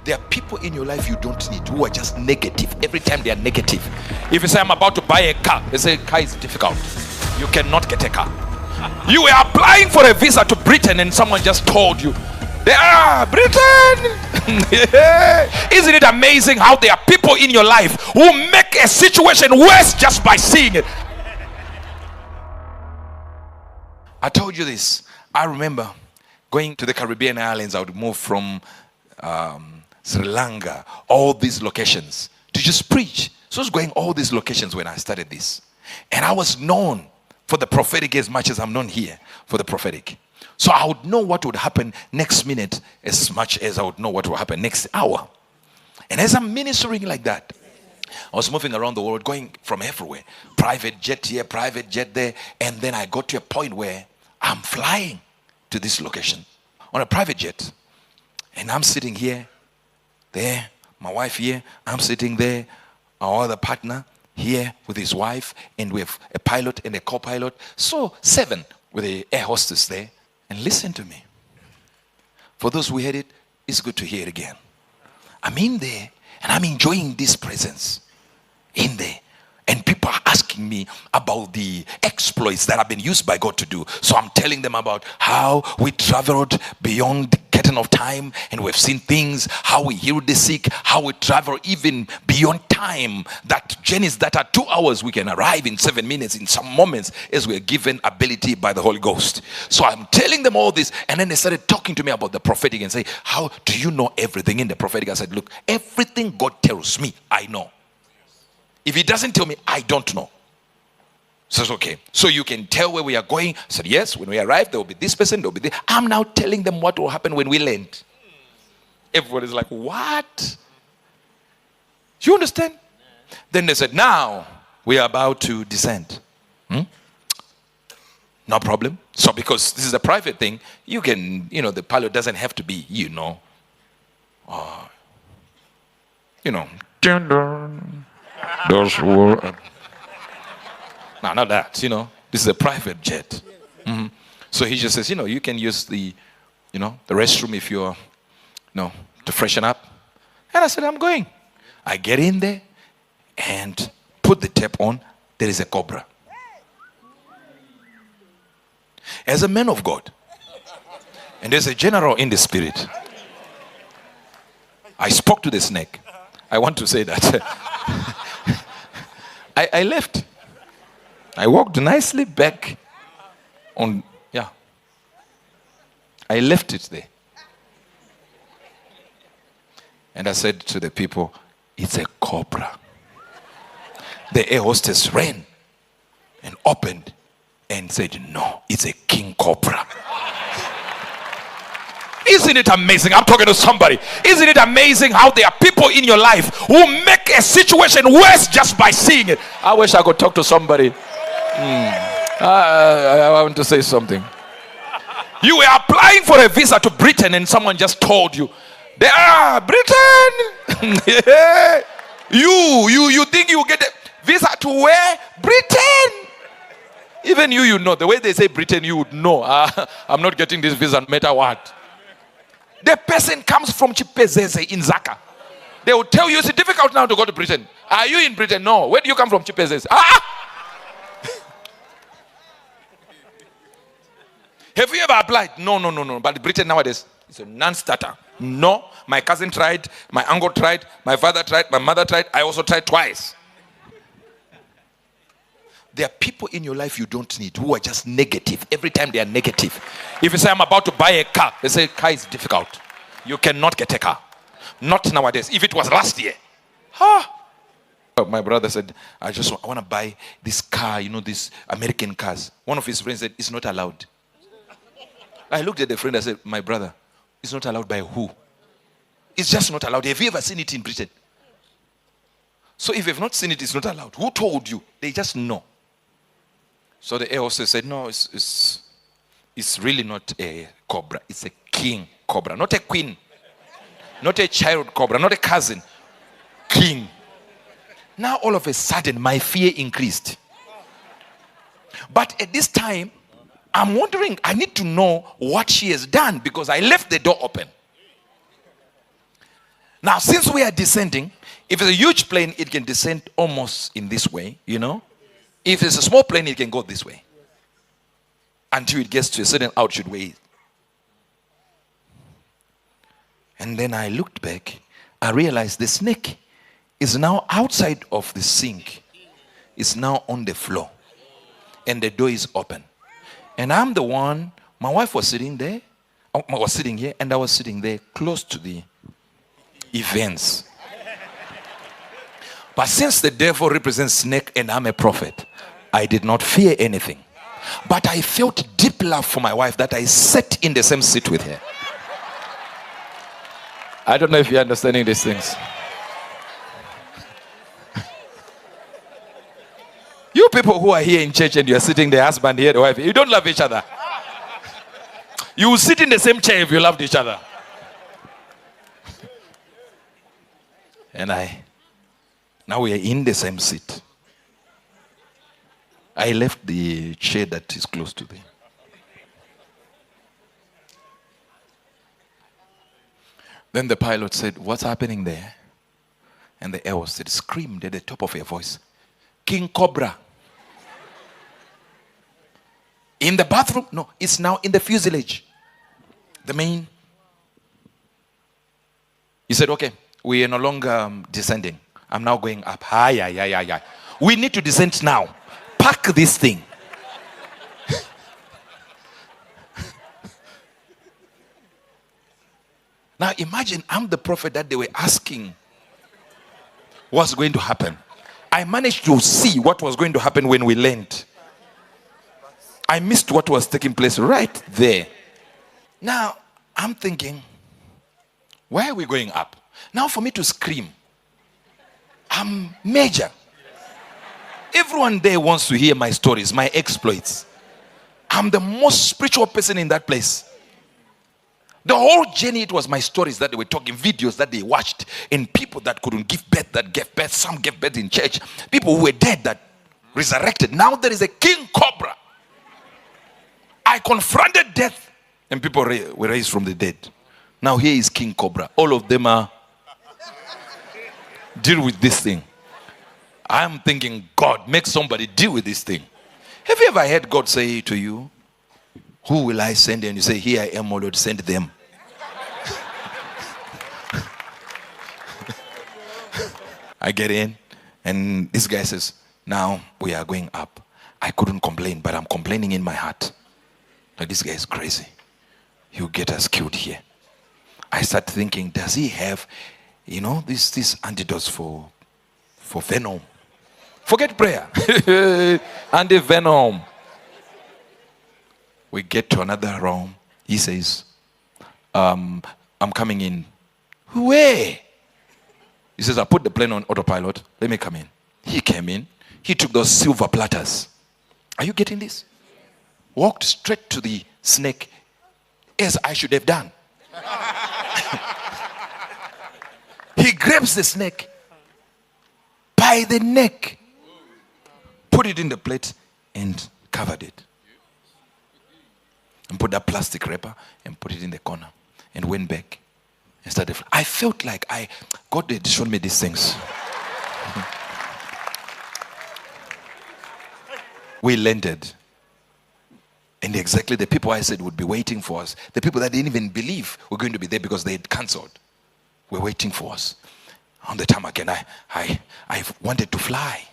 There are people in your life you don't need who are just negative. Every time they are negative. If you say, I'm about to buy a car, they say, car is difficult. You cannot get a car. You were applying for a visa to Britain and someone just told you, Britain. Isn't it amazing how there are people in your life who make a situation worse just by seeing it? I told you this. I remember going to the Caribbean islands. I would move from Sri Lanka, all these locations, to just preach. So I was going all these locations when I started this. And I was known for the prophetic as much as I'm known here for the prophetic. So I would know what would happen next minute as much as I would know what will happen next hour. And as I'm ministering like that, I was moving around the world, going from everywhere. Private jet here, private jet there. And then I got to a point where I'm flying to this location on a private jet. And I'm sitting here, there, my wife here, I'm sitting there, our other partner here with his wife, and with a pilot and a co-pilot. So 7 with the air hostess there. And listen to me. For those who heard it, it's good to hear it again. I'm in there and I'm enjoying this presence in there. And people are asking me about the exploits that have been used by God to do. So I'm telling them about how we traveled beyond the curtain of time and we've seen things, how we healed the sick, how we travel even beyond time. That journeys that are 2 hours, we can arrive in 7 minutes in some moments as we're given ability by the Holy Ghost. So I'm telling them all this, and then they started talking to me about the prophetic and say, how do you know everything in the prophetic? I said, look, everything God tells me, I know. If he doesn't tell me, I don't know. So it's okay. So you can tell where we are going. I said, yes, when we arrive, there will be this person, there will be this. I'm now telling them what will happen when we land. Everybody's like, what? You understand? Then they said, now we are about to descend. No problem. So because this is a private thing, you can, the pilot doesn't have to be, those who no, not that, this is a private jet. So he just says, you can use the restroom if you're, to freshen up. And I said, I'm going. I get in there and put the tape on. There is a cobra. As a man of God, and there's a general in the spirit, I spoke to the snake. I want to say that. I left. I walked nicely back on, I left it there. And I said to the people, it's a cobra. The air hostess ran and opened and said, no, it's a king cobra. Isn't it amazing? I'm talking to somebody. Isn't it amazing how there are people in your life who make a situation worse just by seeing it? I wish I could talk to somebody. I want to say something. You were applying for a visa to Britain and someone just told you, Britain. You think you get a visa to where? Britain. Even you know. The way they say Britain, you would know. I'm not getting this visa no matter what. The person comes from Chipezeze in Zaka. They will tell you it's difficult now to go to Britain. Are you in Britain? No. Where do you come from, Chipezeze? Have you ever applied? No. But Britain nowadays, it's a non-starter. No. My cousin tried. My uncle tried. My father tried. My mother tried. I also tried twice. There are people in your life you don't need who are just negative. Every time they are negative. If you say, I'm about to buy a car, they say, car is difficult. You cannot get a car. Not nowadays. If it was last year. My brother said, I want to buy this car, these American cars. One of his friends said, it's not allowed. I looked at the friend and said, my brother, it's not allowed by who? It's just not allowed. Have you ever seen it in Britain? So if you've not seen it, it's not allowed. Who told you? They just know. So the air hostess said, no, it's really not a cobra. It's a king cobra. Not a queen. Not a child cobra. Not a cousin. King. Now all of a sudden, my fear increased. But at this time, I'm wondering, I need to know what she has done because I left the door open. Now, since we are descending, if it's a huge plane, it can descend almost in this way, you know. If it's a small plane, it can go this way until it gets to a certain altitude where. And then I looked back. I realized the snake is now outside of the sink. It's now on the floor. And the door is open. And I'm the one, my wife was sitting there. I was sitting here, and I was sitting there close to the events. But since the devil represents snake and I'm a prophet, I did not fear anything. But I felt deep love for my wife that I sat in the same seat with her. I don't know if you're understanding these things. You people who are here in church and you're sitting the husband here, the wife, you don't love each other. You will sit in the same chair if you loved each other. And now we are in the same seat. I left the chair that is close to me. Then the pilot said, "What's happening there?" And the air hostess screamed at the top of her voice, "King Cobra." In the bathroom? No, it's now in the fuselage. The main. He said, "Okay, we are no longer descending. I'm now going up. Hi. We need to descend now. Pack this thing." Now imagine I'm the prophet that they were asking what's going to happen. I managed to see what was going to happen when we landed. I missed what was taking place right there. Now I'm thinking, why are we going up? Now for me to scream, I'm major. Everyone there wants to hear my stories, my exploits. I'm the most spiritual person in that place. The whole journey, it was my stories that they were talking, videos that they watched, and people that couldn't give birth that gave birth. Some gave birth in church. People who were dead that resurrected. Now there is a king cobra. I confronted death, and people were raised from the dead. Now here is king cobra. All of them are deal with this thing. I'm thinking, God, make somebody deal with this thing. Have you ever heard God say to you, "Who will I send?" And you say, "Here I am, O Lord, send them." I get in, and this guy says, "Now we are going up." I couldn't complain, but I'm complaining in my heart. Like, this guy is crazy. He'll get us killed here. I start thinking, does he have, these antidotes for venom? Forget prayer. Anti-venom. We get to another room. He says, I'm coming in. Where? He says, I put the plane on autopilot. Let me come in. He came in. He took those silver platters. Are you getting this? Walked straight to the snake, as I should have done. He grabs the snake by the neck, put it in the plate, and covered it. And put that plastic wrapper and put it in the corner, and went back and started. I felt like God had shown me these things. We landed, and exactly the people I said would be waiting for us, the people that didn't even believe were going to be there because they had cancelled, were waiting for us. On the time again, I wanted to fly.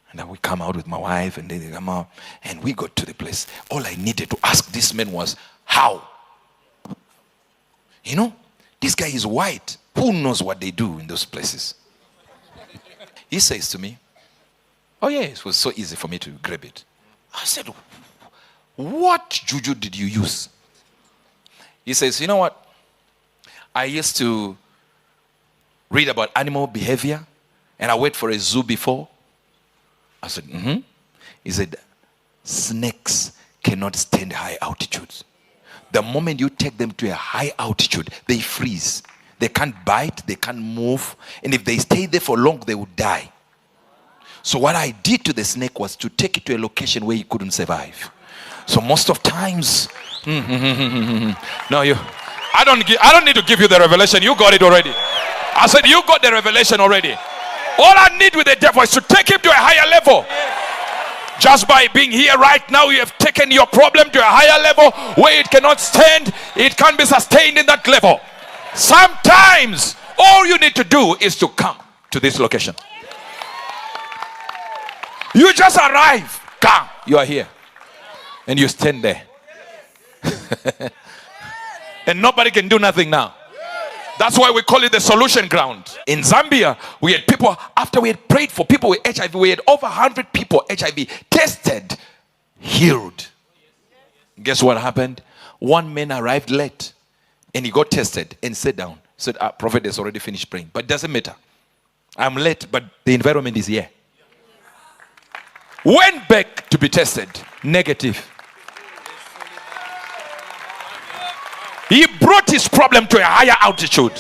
And then we come out with my wife, and they come out, and we got to the place. All I needed to ask this man was, how? This guy is white. Who knows what they do in those places? He says to me, oh yeah, it was so easy for me to grab it. I said, what juju did you use? He says, you know what? I used to read about animal behavior, and I wait for a zoo before. I said, He said, snakes cannot stand high altitudes. The moment you take them to a high altitude, they freeze. They can't bite, they can't move, and if they stay there for long, they will die. So what I did to the snake was to take it to a location where he couldn't survive. So most of times, no, I don't need to give you the revelation. You got it already. I said, you got the revelation already. All I need with the devil is to take him to a higher level. Just by being here right now, you have taken your problem to a higher level where it cannot stand. It can't be sustained in that level. Sometimes all you need to do is to come to this location. You just arrive. Come. You are here. And you stand there. And nobody can do nothing now. That's why we call it the solution ground. In Zambia, we had people, after we had prayed for people with HIV, we had over 100 people HIV tested, healed. Guess what happened? One man arrived late and he got tested and sat down. Said, Prophet has already finished praying. But it doesn't matter. I'm late, but the environment is here. Went back to be tested, negative. He brought his problem to a higher altitude.